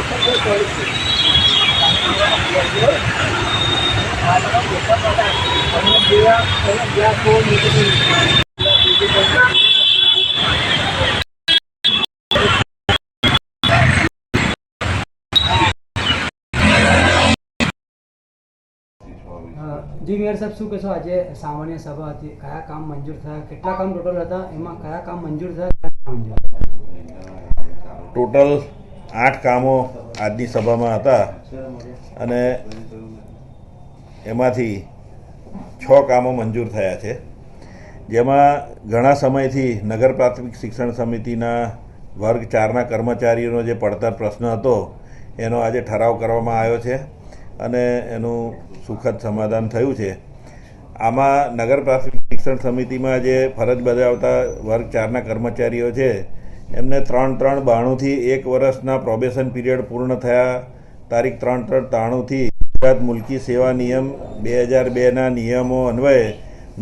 જી mayor સાહેબ, શું કહેશો? આજે સામાન્ય સભા હતી, કયા કામ મંજૂર થયા, કેટલા કામ ટોટલ હતા, એમાં કયા કામ મંજૂર થયા? ટોટલ 8 કામો આજની સભામાં હતા અને એમાંથી 6 કામો મંજૂર થયા છે, જેમાં ઘણા સમયથી નગર પ્રાથમિક શિક્ષણ સમિતિના વર્ગ 4ના કર્મચારીઓનો જે પડતર પ્રશ્ન હતો એનો આજે ઠરાવ કરવામાં આવ્યો છે અને એનું સુખદ સમાધાન થયું છે. આમાં નગર પ્રાથમિક શિક્ષણ સમિતિમાં જે ફરજ બજાવતા વર્ગ 4ના કર્મચારીઓ છે એમને 3/3/92થી 1 વર્ષના પ્રોબેશન પીરિયડ પૂર્ણ થયા તારીખ 3/3/93થી ગુજરાત મુલકી સેવા નિયમ 2002ના નિયમો અન્વયે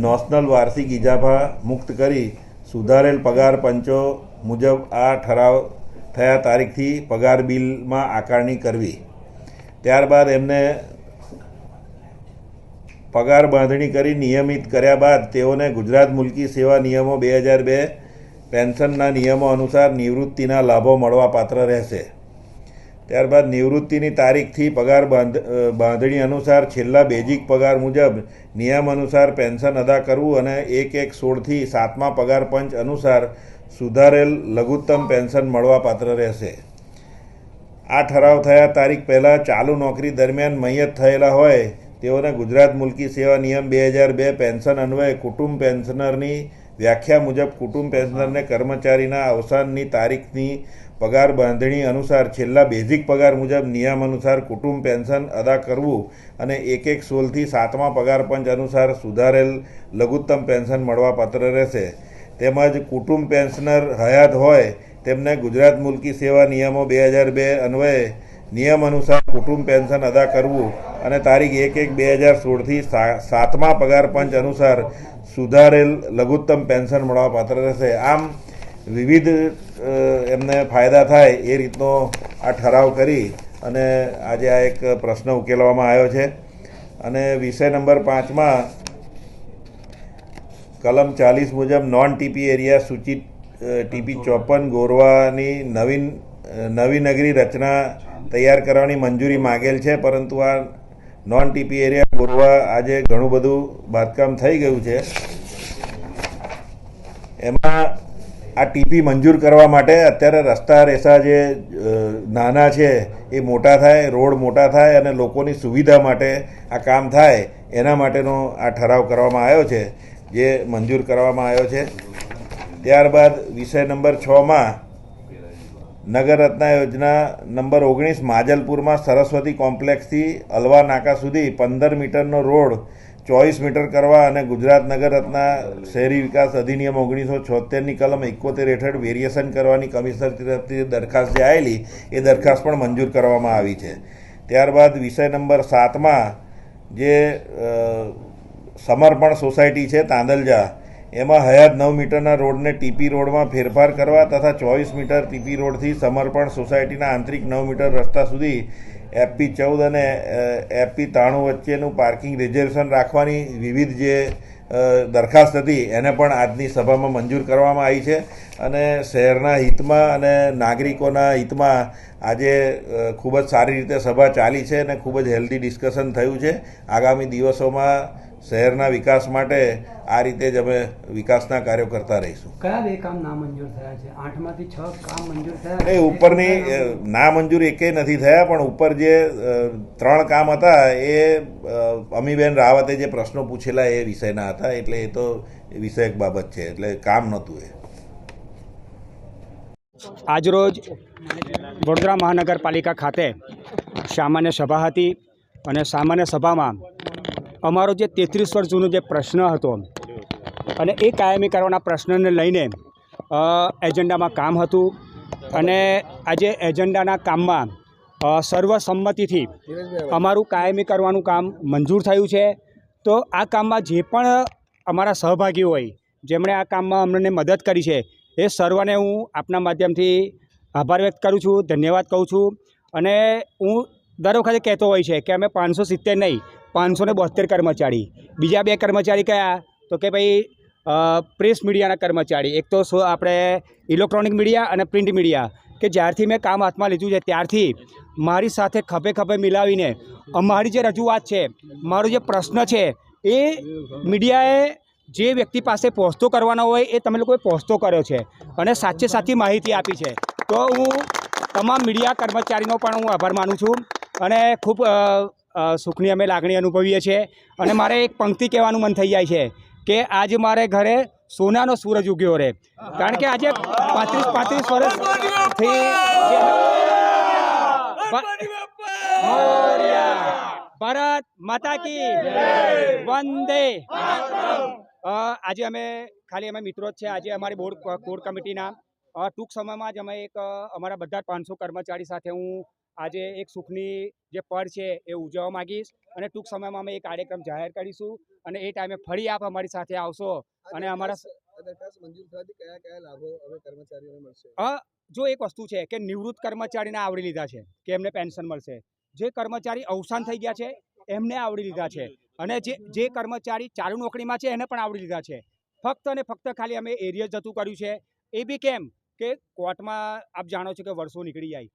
નોશનલ વાર્ષિક ઇજાફા મુક્ત કરી સુધારેલ પગાર પંચો મુજબ આ ઠરાવ થયા તારીખથી પગાર બિલમાં આકારણી કરવી. ત્યારબાદ એમને પગાર બાંધણી કરી નિયમિત કર્યા બાદ તેઓને ગુજરાત મુલકી સેવા નિયમો 2002 પેન્શનના નિયમો અનુસાર નિવૃત્તિના લાભો મળવાપાત્ર રહેશે. ત્યારબાદ નિવૃત્તિની તારીખથી પગાર બાંધણી અનુસાર છેલ્લા બેઝિક પગાર મુજબ નિયમ અનુસાર પેન્શન અદા કરવું અને 1/1/16થી 7મા પગાર પંચ અનુસાર સુધારેલ લઘુત્તમ પેન્શન મળવાપાત્ર રહેશે. આ ઠરાવ થયા તારીખ પહેલાં ચાલુ નોકરી દરમિયાન મૈયત થયેલા હોય તેઓને ગુજરાત મુલકી સેવા નિયમ 2002 પેન્શન અન્વયે કુટુંબ પેન્શનરની વ્યાખ્યા મુજબ કુટુંબ પેન્શનરને કર્મચારીના અવસાનની તારીખની પગાર બાંધણી અનુસાર છેલ્લા બેઝિક પગાર મુજબ નિયમ અનુસાર કુટુંબ પેન્શન અદા કરવું અને 1/1/16થી 7મા પગાર પંચ અનુસાર સુધારેલ લઘુત્તમ પેન્શન મળવાપાત્ર રહેશે. તેમજ કુટુંબ પેન્શનર હયાત હોય તેમને ગુજરાત મુલકી સેવા નિયમો 2002 અન્વયે નિયમ અનુસાર કુટુંબ પેન્શન અદા કરવું અને તારીખ 1/1/2016થી 7મા પગાર પંચ અનુસાર સુધારેલ લઘુત્તમ પેન્શન મળવાપાત્ર રહેશે. આમ વિવિધ એમને ફાયદા થાય એ રીતનો આ ઠરાવ કરી અને આજે આ એક પ્રશ્ન ઉકેલવામાં આવ્યો છે. અને વિષય નંબર 5માં કલમ 40 મુજબ નોન ટીપી એરિયા સૂચિત ટીપી 54 ગોરવાની નવી નગરી રચના તૈયાર કરવાની મંજૂરી માગેલ છે, પરંતુ આ નોન ટીપી એરિયા ગોરવા આજે ઘણું બધું બાંધકામ થઈ ગયું છે. એમાં આ ટીપી મંજૂર કરવા માટે અત્યારે રસ્તા રેસા જે નાના છે એ મોટા થાય, રોડ મોટા થાય અને લોકોની સુવિધા માટે આ કામ થાય એના માટેનો આ ઠરાવ કરવામાં આવ્યો છે, જે મંજૂર કરવામાં આવ્યો છે. ત્યારબાદ વિષય નંબર 6માં નગર રત્ના યોજના નંબર 19 માજલપુરમાં સરસ્વતી કોમ્પ્લેક્સથી અલવા નાકા સુધી 15 મીટરનો રોડ 24 મીટર કરવા અને ગુજરાત નગર રત્ના શહેરી વિકાસ અધિનિયમ 1976ની કલમ 71 હેઠળ વેરિએશન કરવાની કમિશનર તરફથી દરખાસ્ત જે આવેલી એ દરખાસ્ત પણ મંજૂર કરવામાં આવી છે. ત્યારબાદ વિષય નંબર 7માં જે સમર્પણ સોસાયટી છે તાંદલજા, એમાં હયાત 9 મીટરના રોડને ટીપી રોડમાં ફેરફાર કરવા તથા 24 મીટર ટીપી રોડથી સમર્પણ સોસાયટીના આંતરિક 9 મીટર રસ્તા સુધી FP14 અને FP93 વચ્ચેનું પાર્કિંગ રિઝર્વેશન રાખવાની વિવિધ જે દરખાસ્ત હતી એને પણ આજની સભામાં મંજૂર કરવામાં આવી છે. અને શહેરના હિતમાં અને નાગરિકોના હિતમાં આજે ખૂબ જ સારી રીતે સભા ચાલી છે અને ખૂબ જ હેલ્ધી ડિસ્કશન થયું છે. આગામી દિવસોમાં શહેરના વિકાસ માટે આ રીતે જ અમે વિકાસના કાર્યો કરતા રહીશું. કયા 2 કામ નામંજૂર થયા છે? 8માંથી 6 કામ મંજૂર થયા? એ ઉપરની નામંજૂર એકેય નથી થયા, પણ ઉપર જે 3 કામ હતા એ અમીબેન રાવતે જે પ્રશ્નો પૂછેલા એ વિષયના હતા, એટલે એ તો વિષયક બાબત છે, એટલે કામ નહોતું એ. આજરોજ વડોદરા મહાનગરપાલિકા ખાતે સામાન્ય સભા હતી અને સામાન્ય સભામાં અમારો જે 33 વર્ષ જૂનો જે પ્રશ્ન હતો અને એ કાયમી કરવાના પ્રશ્નને લઈને એજન્ડામાં કામ હતું અને આજે એજન્ડાના કામમાં સર્વસંમતિથી અમારું કાયમી કરવાનું કામ મંજૂર થયું છે. તો આ કામમાં જે પણ અમારા સહભાગી હોય, જેમણે આ કામમાં અમને મદદ કરી છે, એ સર્વને હું આપના માધ્યમથી આભાર વ્યક્ત કરું છું, ધન્યવાદ કહું છું. અને હું દર વખતે કહેતો હોય છે કે અમે 570 નહીં 572 કર્મચારી, બીજા 2 કર્મચારી કયા તો કે ભાઈ પ્રેસ મીડિયાના કર્મચારી, એક તો આપણે ઇલેક્ટ્રોનિક મીડિયા અને પ્રિન્ટ મીડિયા, કે જ્યારથી મેં કામ હાથમાં લીધું છે ત્યારથી મારી સાથે ખભે ખભે મિલાવીને અમારી જે રજૂઆત છે, મારો જે પ્રશ્ન છે એ મીડિયાએ જે વ્યક્તિ પાસે પહોંચતો કરવાનો હોય એ તમે લોકોએ પહોંચતો કર્યો છે અને સાચે સાચી માહિતી આપી છે. તો હું તમામ મીડિયા કર્મચારીનો પણ હું આભાર માનું છું અને ખૂબ સુખની અમે લાગણી અનુભવીએ છીએ. અને મારે એક પંક્તિ કહેવાનું મન થઈ જાય છે કે આજે મારે ઘરે સોનાનો સૂરજ ઉગ્યો રહે, કારણ કે આજે 35 વર્ષથી ભારત માતા કી વંદે. આજે અમે મિત્રો જ છે. આજે અમારી બોર્ડ કોર કમિટીના ટૂંક સમયમાં જ અમે એક અમારા બધા 500 કર્મચારી સાથે હું આજે એક સુખની જે પળ છે એ ઉજવવા માગીશ અને ટૂંક સમયમાં અમે એક કાર્યક્રમ જાહેર કરીશું અને એ ટાઈમે ફરી આપ અમારી સાથે આવશો અને અમારા જો એક વસ્તુ છે કે નિવૃત્ત કર્મચારીને આવરી લીધા છે કે એમને પેન્શન મળશે, જે કર્મચારી અવસાન થઈ ગયા છે એમને આવરી લીધા છે અને જે કર્મચારી ચાલુ નોકરીમાં છે એને પણ આવરી લીધા છે. ફક્ત અને ફક્ત ખાલી અમે એરિયર જતું કર્યું છે. એ બી કેમ કે કોર્ટમાં આપ જાણો છો કે વર્ષો નીકળી જાય,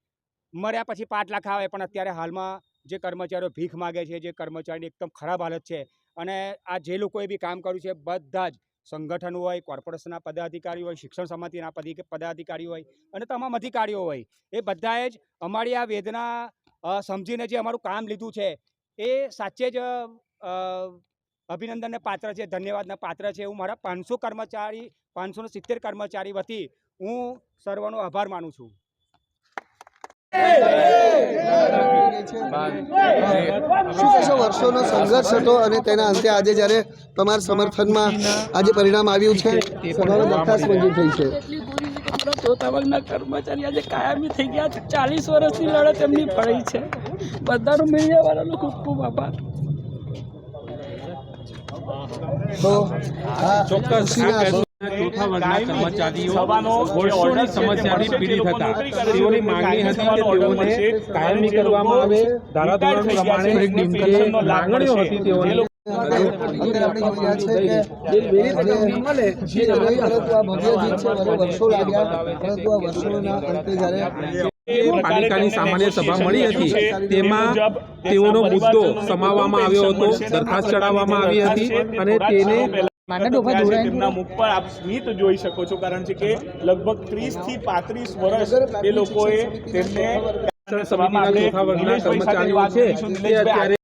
મર્યા પછી 5 લાખ આવે, પણ અત્યારે હાલમાં જે કર્મચારીઓ ભીખ માગે છે, જે કર્મચારીની એકદમ ખરાબ હાલત છે, અને આ જે લોકોએ બી કામ કર્યું છે બધા જ સંગઠન હોય, કોર્પોરેશનના પદાધિકારીઓ હોય, શિક્ષણ સમિતિના પદાધિકારીઓ હોય અને તમામ અધિકારીઓ હોય, એ બધાએ જ અમારી આ વેદના સમજીને જે અમારું કામ લીધું છે એ સાચે જ અભિનંદનને પાત્ર છે, ધન્યવાદના પાત્ર છે. હું મારા 570 કર્મચારી વતી હું સર્વનો આભાર માનું છું. શું કહેશો? વર્ષોનો સંઘર્ષ હતો અને તેના અંતે આજે જ્યારે તમારા સમર્થનમાં આજે પરિણામ આવ્યું છે, સભાનો દરખાસ્ત મંજૂર થઈ છે. તોતાવાગના કર્મચારી આજે કાયમી થઈ ગયા છે. 40 વર્ષની લડત એમની પડી છે. બધાનો મીડિયાવાળાનો ખૂબ ખૂબ આભાર. તો ચોક્કસ ચોથા વર્ગના કર્મચારીઓ વર્ષોની સમસ્યાથી પીડિત હતા. તેઓની માંગણી હતી કે તેઓને કાયમી કરવામાં આવે, ધારાધોરણ પ્રમાણે જે માંગણીઓ હતી તેઓને પાલિકાની સામાન્ય સભા મળી હતી, તેમાં તેઓનો મુદ્દો સમાવવામાં આવ્યો હતો, દરખાસ્ત ચડાવવામાં આવી હતી અને તેને તેમના મુખ પર આપ સ્મિત જોઈ શકો છો, કારણ છે કે લગભગ 30 થી 35 વર્ષ એ લોકોએ તેમને સમિતિના ચોથા વર્ગના કર્મચારીઓ છે તે અત્યારે